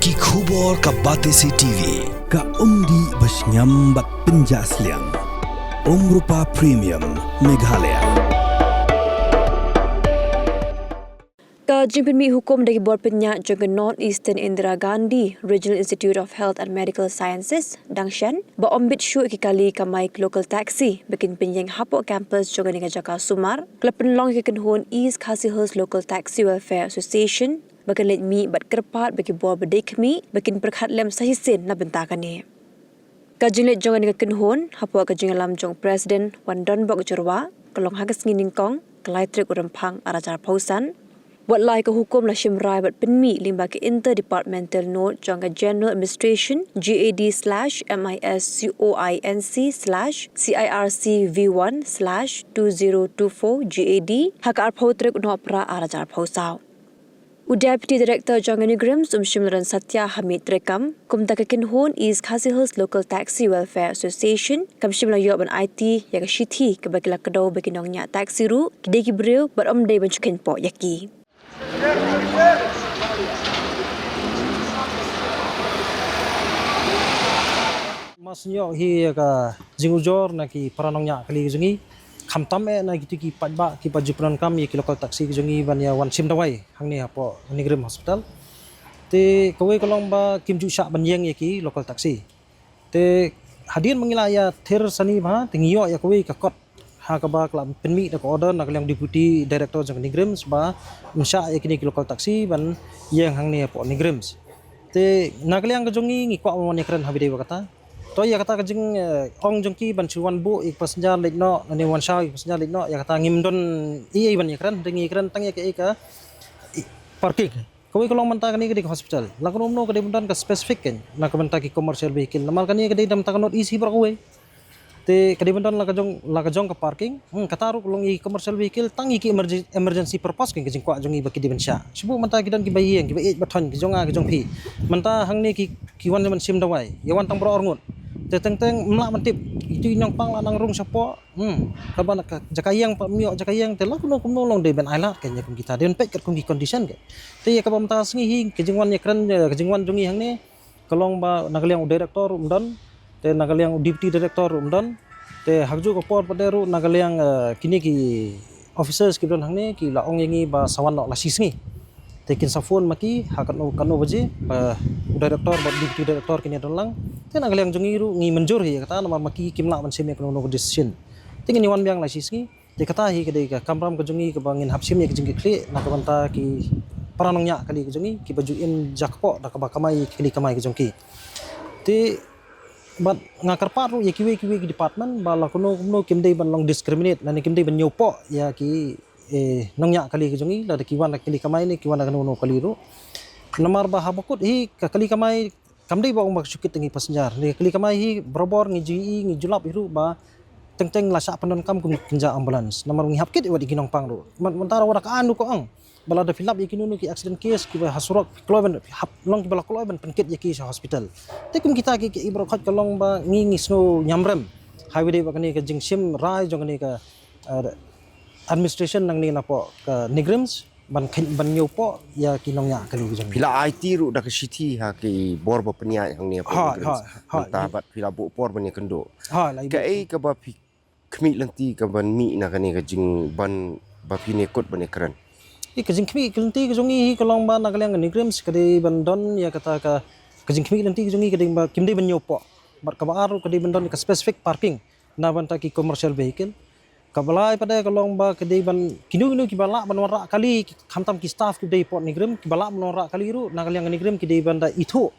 Ki khubor ka Batesi TV. Ka umdi basnyambak penjaslian. Rupa Premium Meghalaya. Jimpin Mi Hukum dari Board Penyak juga North Eastern Indira Gandhi Regional Institute of Health and Medical Sciences Dangshan berombit syuk kali kamai local taxi bikin penyeng hapok campus juga dengan Jaka Sumar kelepen long ke kenhun East Khasi Hills Local Taxi Welfare Association bakin let mi bat kerpat bagi board bedek mi bikin perkhat lem sahisin na bentakan ni. Kajing let juga dengan kenhun hapok kajing lam jong Presiden Wan Don Bok Jorwa kelong hagas nginingkong kelai trik urempang arajar pausan buat lai ke hukum lah Shimrai buat penmi limba ke interdepartmental note jangka General Administration GAD/MISCOINC/CIRC-V1/2024 GAD hak arpau trek unopra arajar pausau. Deputy Director Jangan Negrims Shimran Satya Hamid Rekam kumta ke kinhun East Khasi Hills Local Taxi Welfare Association kam shimla yob an IT yang shithi ke bagila kedau bagi nongnya taxi ru kideki breu berom day benchukin po yaki. Masnya hi ka jingujor na ki paranongnya kali jungi khamtam na gitu ki pajba ki pajupuran kam ye ki local taxi jungi ban ya wan sim dawai hangni apo Nigrim hospital te kawai kolong ba kimju sha ban yeng ye ki local taxi te hadian mengila ya thir sani ba tingiyo ya kawai ka kot ha ka ba klam penmi da order na yang deputy director jang Nigrim ba msha ye ki local taxi ban yeng hangni apo Nigrim te nagaliang ka jungi ngi kwa mon ekran habide kata to ya kata kajing ong jongki ban chuan bu ik passenger lekno ni wan sha ik passenger lekno ya kata ngimdon i ban ikran dengi ikran tang ya ke ka parking koi kolong manta kani ke hospital la kono no ke bundan ka specific ken na ka manta ki commercial vehicle namal kani ke dam ta not easy bra kowe te ke bundan la ka jong ka parking kata ru kolong i commercial vehicle tang i ki emergency purpose ken jing kwa jong i baki di ban sha subu manta ki dan ki bayi ki ba bathon ki jonga ki jong phi manta hang ni ki wan man sim dawai ya wan tang bro orngut teng melak mentip itu inang pang lanang rung sapo kaban jakayang pa miok jakayang te laku no kumno long de ben ailat kan ya kum kita den pek kum ki condition ke te ya kabam ta sngi hi kejingwan ya kran kejingwan jungi hang ne kalong ba nagaliang director umdon te nagaliang deputy director umdon te hakju ko por paderu nagaliang kini ki officers ki don hang ne ki la ong yengi ba sawan no la sisngi tekin sa phone maki hakat no kanu baje director ba deputy director kini don lang ten agaliang jungiru ngi menjur hi kata nama maki kimla ban seme kono no decision tingin wan biang la sisngi te kata hi kede ka kamram ka jungi ka bangin hapsim ye ka jingi kli na ka banta ki paranongnya kali ka jungi ki baju in jakpo da ka ba kamai kli kamai ka jungki te bat ngakar paru ye kiwe ki department ba la kono kimdei ban long discriminate na ni kimdei ban nyopo ya ki nongnya kali ka jungi la de kiwan kli kamai ni kiwan ka no kali ru namar ba habakut hi ka kali kamai kamdei ba umak syukit tengi passenger ni kali kamai hi brobor ngi GE ngi julap hiru ba teng la sa panon kam kum kinja ambulance namar ngi hapkit wa diginong pang ru mentara wada ka anu ko ang bala da filap yakinu ki accident case ki ba hasurok kloben hap long ki bala kloben penkit yaki sa hospital te kum kita ki ibro khat kalong ba ngi sno nyamrem highway de ba kani ka jingsim rai jong ni ka administration nang ni napo ka Nigrims ban nyopo ya kinongnya kali jong pila IT ru dak city ha ki bor ba penya hang ni apa ta bat pila bu por ban kendo ka ka ba kmi lenti ka ban mi na kani ka jing ban ba pine kot ban ekran ka jing kmi lenti ka jongi kalong ba na kalyang Nigrims ka de ban don ya kata ka jing kmi lenti ka jongi ka de ba kimde ban nyopo bat ka ba aru ka de ban don ka specific parking na ban ta ki commercial vehicle kabalai pada kalong ba kedai ban kinu ki bala ban wara kali khamtam ki staff ki dei port Nigrim ki bala ban wara kali ru na kaliang Nigrim ki dei banda itu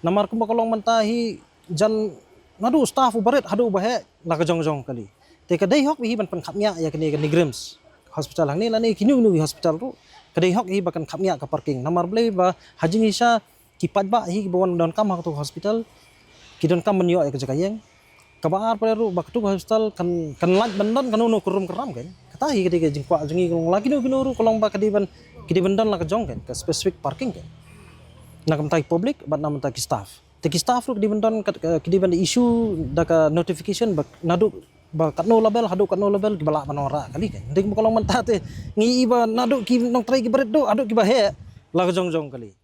namar kum kalong mantahi jan nadu staff ubaret hadu bahe la ka jong kali te kedai hok hi ban pan khamnya ya kini Nigrims hospital hang ni la ni kinu ki hospital ru kedai hok hi bakan khamnya ka parking namar blei ba haji nisa ki padba hi bawan don kam ha to hospital ki don kam menyo ya ka jakayeng kabar pada ru baktu hospital kan lat bandon kan no kurum keram kan kata hi ketika jingkwa jungi lagi no ru kolong ba kedi bandon la ka jong kan ka specific parking kan na kam tai public bat nam ta ki staff te ki staff ru kedi bandon kedi band issue da ka notification ba nadu ba kat no label hadu kat no label ki bala manora kali kan ndek kolong manta te ngi ba nadu ki nong trai ki bered do adu ki ba he la ka jong kali